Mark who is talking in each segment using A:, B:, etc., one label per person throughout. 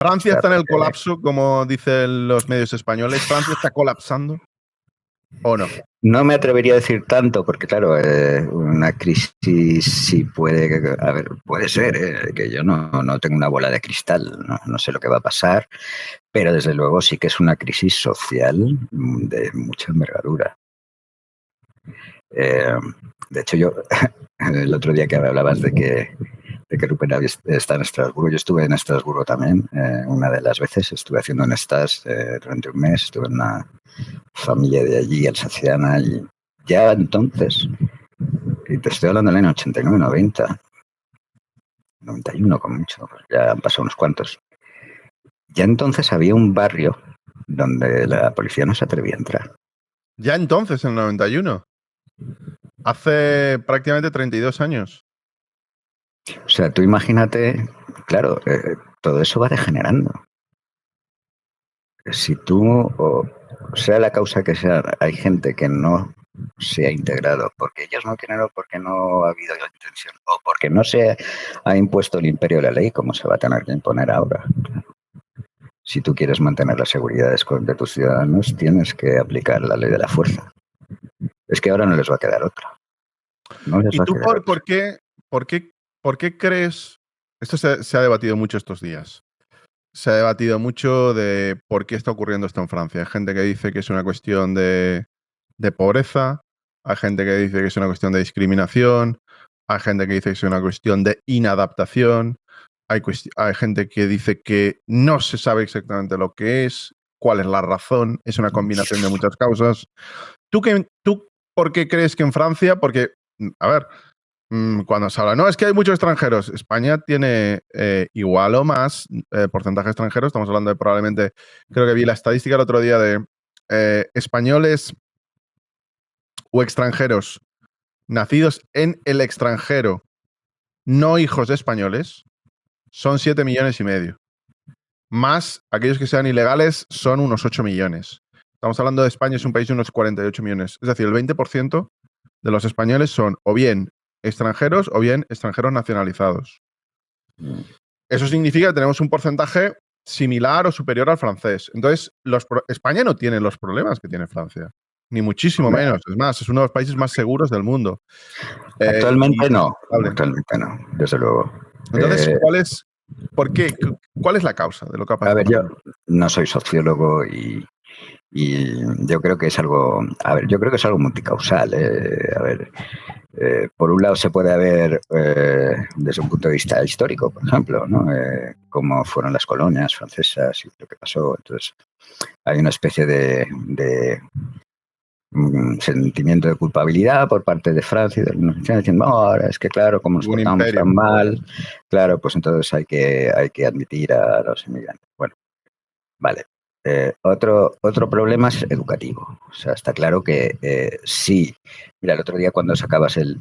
A: Francia está en el colapso, como dicen los medios españoles. ¿Francia está colapsando o no?
B: No me atrevería a decir tanto, porque claro, una crisis sí puede, a ver, puede ser, que yo no tengo una bola de cristal, no sé lo que va a pasar, pero desde luego sí que es una crisis social de mucha envergadura. De hecho, yo el otro día que hablabas de que Rupert está en Estrasburgo, yo estuve en Estrasburgo también, una de las veces estuve haciendo un stage durante un mes, estuve en una familia de allí, alsaciana, y ya entonces, y te estoy hablando del año 89, 90, 91 con mucho, ya han pasado unos cuantos. Ya entonces había un barrio donde la policía no se atrevía a entrar.
A: Ya entonces, en el 91. Hace prácticamente 32 años.
B: O sea, tú imagínate, claro, todo eso va degenerando. Si tú, o sea la causa que sea, hay gente que no se ha integrado porque ellos no quieren o porque no ha habido la intención o porque no se ha impuesto el imperio de la ley, como se va a tener que imponer ahora. Si tú quieres mantener la seguridad de tus ciudadanos, tienes que aplicar la ley de la fuerza. Es que ahora no les va a quedar otra. No les
A: ¿Y
B: va a
A: tú
B: quedar otra.
A: por qué crees? Esto se ha debatido mucho estos días. Se ha debatido mucho de por qué está ocurriendo esto en Francia. Hay gente que dice que es una cuestión de pobreza, hay gente que dice que es una cuestión de discriminación, hay gente que dice que es una cuestión de inadaptación, hay gente que dice que no se sabe exactamente lo que es, cuál es la razón, es una combinación de muchas causas. ¿Tú por qué crees que en Francia? Porque, a ver, cuando se habla, no, es que hay muchos extranjeros. España tiene igual o más porcentaje de extranjeros. Estamos hablando de probablemente, creo que vi la estadística el otro día de españoles o extranjeros nacidos en el extranjero, no hijos de españoles, son 7,5 millones. Más aquellos que sean ilegales son unos 8 millones. Estamos hablando de España, es un país de unos 48 millones. Es decir, el 20% de los españoles son o bien extranjeros o bien extranjeros nacionalizados. Eso significa que tenemos un porcentaje similar o superior al francés. Entonces, España no tiene los problemas que tiene Francia, ni muchísimo menos. Es más, es uno de los países más seguros del mundo.
B: Actualmente no, desde luego.
A: Entonces, ¿cuál es la causa de lo que ha pasado?
B: A ver, yo no soy sociólogo y yo creo que es algo, yo creo que es algo multicausal. Por un lado se puede ver desde un punto de vista histórico, por ejemplo, ¿no? Cómo fueron las colonias francesas y lo que pasó. Entonces, hay una especie de sentimiento de culpabilidad por parte de Francia y de algunos diciendo, no, ahora es que claro, como nos portamos tan mal, claro, pues entonces hay que admitir a los inmigrantes. Bueno, vale. Otro problema es educativo. O sea, está claro que sí. Mira, el otro día cuando sacabas el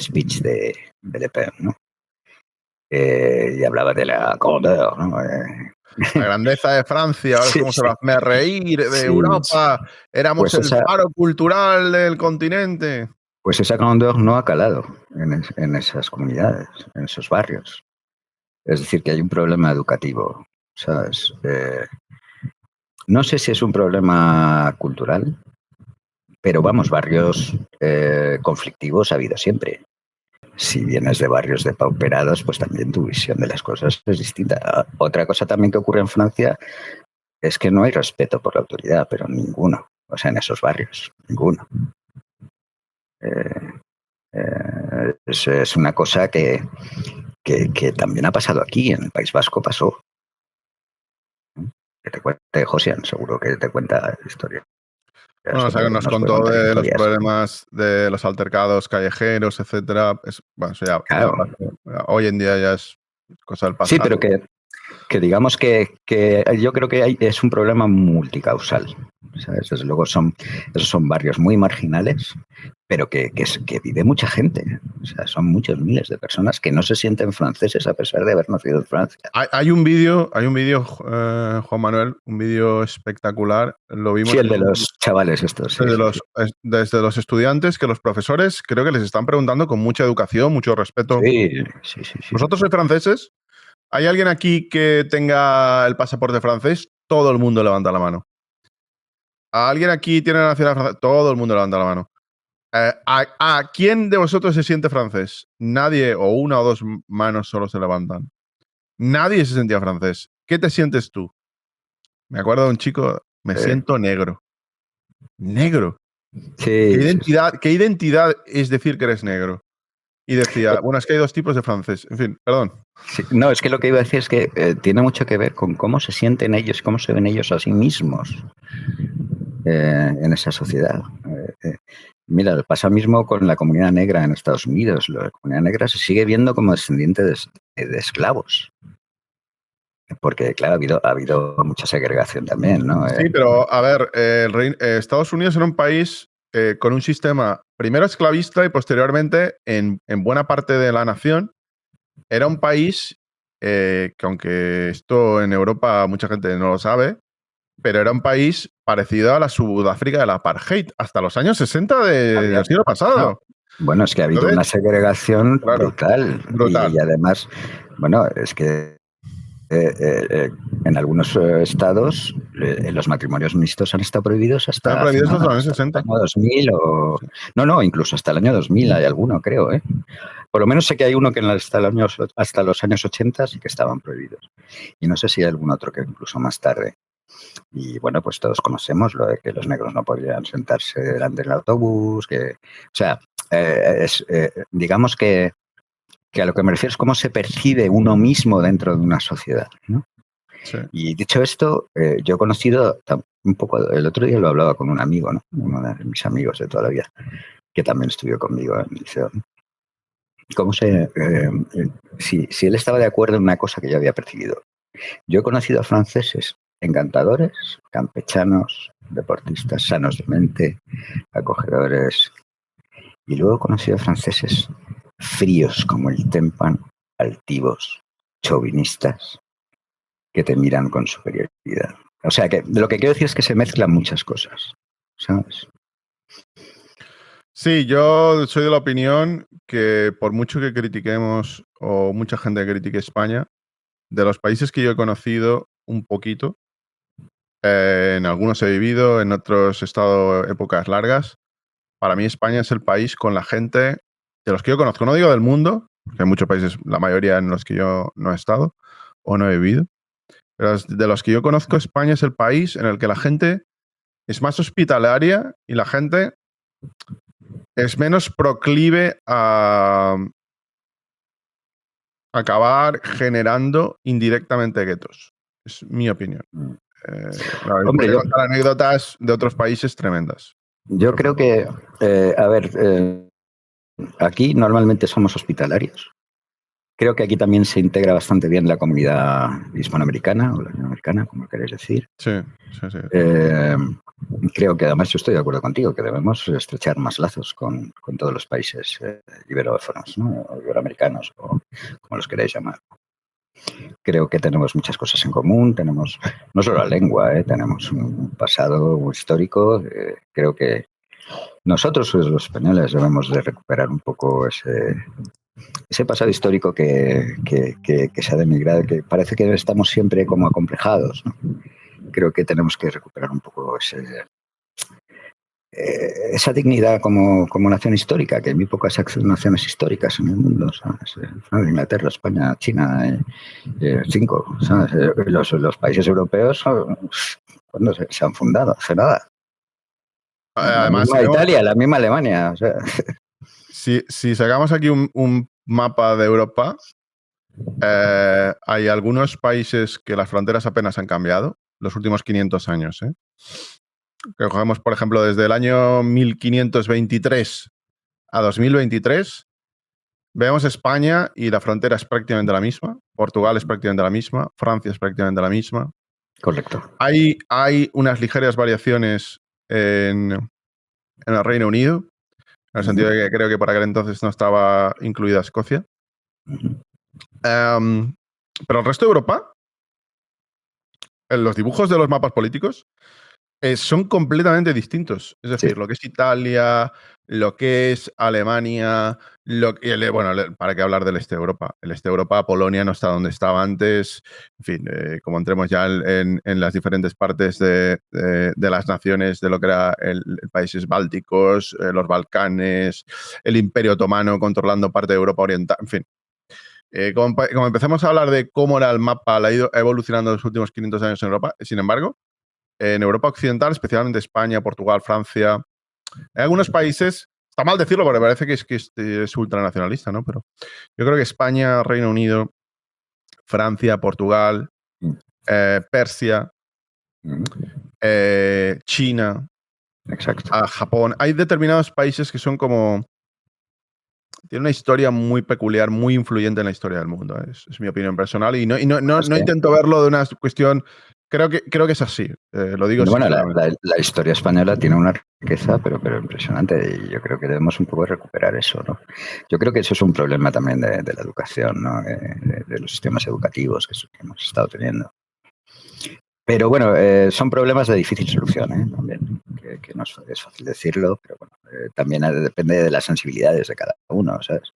B: speech de Le Pen, ¿no? Y hablaba de la grandeur, ¿no?
A: La grandeza de Francia, ahora es como se va a reír de Europa, éramos
B: pues
A: el faro cultural del continente.
B: Pues esa grandeur no ha calado en esas comunidades, en esos barrios. Es decir, que hay un problema educativo, ¿sabes? No sé si es un problema cultural, pero vamos, barrios conflictivos ha habido siempre. Si vienes de barrios depauperados, pues también tu visión de las cosas es distinta. Otra cosa también que ocurre en Francia es que no hay respeto por la autoridad, pero ninguno. O sea, en esos barrios, ninguno. Es una cosa que también ha pasado aquí, en el País Vasco pasó. Que te cuente Josian, seguro que te cuenta historia.
A: Bueno, o sea, que nos contó de los problemas de los altercados callejeros, etcétera. Bueno, eso ya,
B: claro.
A: Hoy en día ya es cosa del pasado.
B: Sí, pero que digamos que yo creo que es un problema multicausal. ¿Sabes? Desde luego esos son barrios muy marginales, pero que vive mucha gente. O sea, son muchos miles de personas que no se sienten franceses a pesar de haber nacido en Francia.
A: Hay un vídeo, Juan Manuel, un vídeo espectacular. Lo vimos.
B: Sí, el de los chavales estos.
A: Desde los estudiantes, que los profesores creo que les están preguntando con mucha educación, mucho respeto.
B: Sí.
A: ¿Vosotros sois franceses? ¿Hay alguien aquí que tenga el pasaporte francés? Todo el mundo levanta la mano. ¿Alguien aquí tiene la nacionalidad francesa? Todo el mundo levanta la mano. ¿A quién de vosotros se siente francés? Nadie, o una o dos manos solo se levantan. Nadie se sentía francés. ¿Qué te sientes tú? Me acuerdo de un chico, me siento negro. ¿Negro?
B: Sí,
A: ¿Qué identidad es decir que eres negro? Y decía, bueno, es que hay dos tipos de francés. En fin, perdón.
B: sí. No, es que lo que iba a decir es que tiene mucho que ver con cómo se sienten ellos, cómo se ven ellos a sí mismos en esa sociedad. Mira, pasa mismo con la comunidad negra en Estados Unidos. La comunidad negra se sigue viendo como descendiente de esclavos. Porque, claro, ha habido mucha segregación también, ¿no?
A: Sí, pero a ver, Estados Unidos era un país con un sistema primero esclavista y posteriormente, en buena parte de la nación, era un país que, aunque esto en Europa mucha gente no lo sabe, pero era un país parecido a la Sudáfrica del apartheid, hasta los años 60 del siglo pasado.
B: No, bueno, es que ha habido
A: Entonces,
B: una segregación
A: claro,
B: brutal.
A: brutal.
B: Y además, bueno, es que en algunos estados los matrimonios mixtos han estado prohibidos
A: Estaban
B: hasta hace
A: prohibidos hasta
B: nada,
A: los años
B: hasta el
A: 60.
B: año 2000 o...
A: Sí.
B: No, incluso hasta el año 2000 hay alguno, creo, ¿eh? Por lo menos sé que hay uno que hasta los años 80 sí que estaban prohibidos. Y no sé si hay algún otro que incluso más tarde. Y bueno, pues todos conocemos lo de que los negros no podían sentarse delante del autobús, que... O sea, digamos que a lo que me refiero es cómo se percibe uno mismo dentro de una sociedad, ¿no?
A: Sí.
B: Y dicho esto, yo he conocido un poco, el otro día lo hablaba con un amigo, ¿no? Uno de mis amigos de toda la vida, que también estudió conmigo en el liceo. ¿Cómo si él estaba de acuerdo en una cosa que yo había percibido? Yo he conocido a franceses encantadores, campechanos, deportistas sanos de mente, acogedores, y luego he conocido a franceses fríos como el témpano, altivos, chauvinistas, que te miran con superioridad. O sea, que lo que quiero decir es que se mezclan muchas cosas, ¿sabes?
A: Sí, yo soy de la opinión que por mucho que critiquemos o mucha gente critique España, de los países que yo he conocido un poquito, en algunos he vivido, en otros he estado épocas largas, para mí España es el país con la gente de los que yo conozco, no digo del mundo, porque hay muchos países, la mayoría en los que yo no he estado o no he vivido, pero de los que yo conozco, España es el país en el que la gente es más hospitalaria y la gente es menos proclive a acabar generando indirectamente guetos. Es mi opinión.
B: Hombre,
A: Podría contar anécdotas de otros países tremendas.
B: yo creo que, a ver, aquí normalmente somos hospitalarios. Creo que aquí también se integra bastante bien la comunidad hispanoamericana o latinoamericana, como queréis decir.
A: Sí, sí, sí.
B: Creo que además yo estoy de acuerdo contigo, que debemos estrechar más lazos con todos los países iberófonos, ¿no? O iberoamericanos, o como los queráis llamar. Creo que tenemos muchas cosas en común, tenemos no solo la lengua, tenemos un pasado histórico. Creo que nosotros, los españoles, debemos de recuperar un poco ese pasado histórico que se ha denigrado, que parece que estamos siempre como acomplejados, ¿no? Creo que tenemos que recuperar un poco esa dignidad como nación histórica, que hay muy pocas naciones históricas en el mundo, ¿sabes? Inglaterra, España, China, 5, ¿sabes? Los países europeos, ¿cuándo se han fundado? Hace nada. La
A: Además,
B: misma Italia, la misma Alemania. O sea.
A: si sacamos aquí un mapa de Europa, hay algunos países que las fronteras apenas han cambiado los últimos 500 años. Que cogemos, por ejemplo, desde el año 1523 a 2023, vemos España y la frontera es prácticamente la misma, Portugal es prácticamente la misma, Francia es prácticamente la misma.
B: Correcto.
A: Hay unas ligeras variaciones en el Reino Unido, en el sentido de que creo que por aquel entonces no estaba incluida Escocia. Pero el resto de Europa, en los dibujos de los mapas políticos, son completamente distintos. Es
B: Sí.
A: decir, lo que es Italia, lo que es Alemania, ¿para qué hablar del este de Europa? El este de Europa, Polonia no está donde estaba antes. En fin, como entremos ya en las diferentes partes de las naciones de lo que era el países bálticos, los Balcanes, el Imperio Otomano controlando parte de Europa Oriental, en fin. Como empezamos a hablar de cómo era el mapa, ha ido evolucionando en los últimos 500 años en Europa, sin embargo, en Europa Occidental, especialmente España, Portugal, Francia, hay algunos países, está mal decirlo porque parece que es ultranacionalista, ¿no? Pero yo creo que España, Reino Unido, Francia, Portugal, Persia, China,
B: Exacto.
A: Japón, hay determinados países que son como... Tiene una historia muy peculiar, muy influyente en la historia del mundo. Es mi opinión personal y no intento verlo de una cuestión. Creo que es así. Lo digo
B: Bueno,
A: sinceramente.
B: la historia española tiene una riqueza, pero impresionante, y yo creo que debemos un poco recuperar eso, ¿no? Yo creo que eso es un problema también de la educación, ¿no? De los sistemas educativos que hemos estado teniendo. Pero bueno, son problemas de difícil solución, también, que no es fácil decirlo, pero bueno, también depende de las sensibilidades de cada uno, ¿sabes?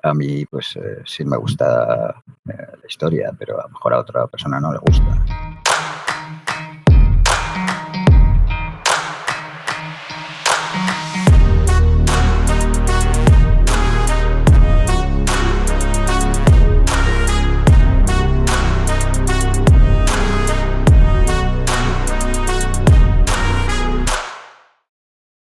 B: A mí, pues sí me gusta la historia, pero a lo mejor a otra persona no le gusta.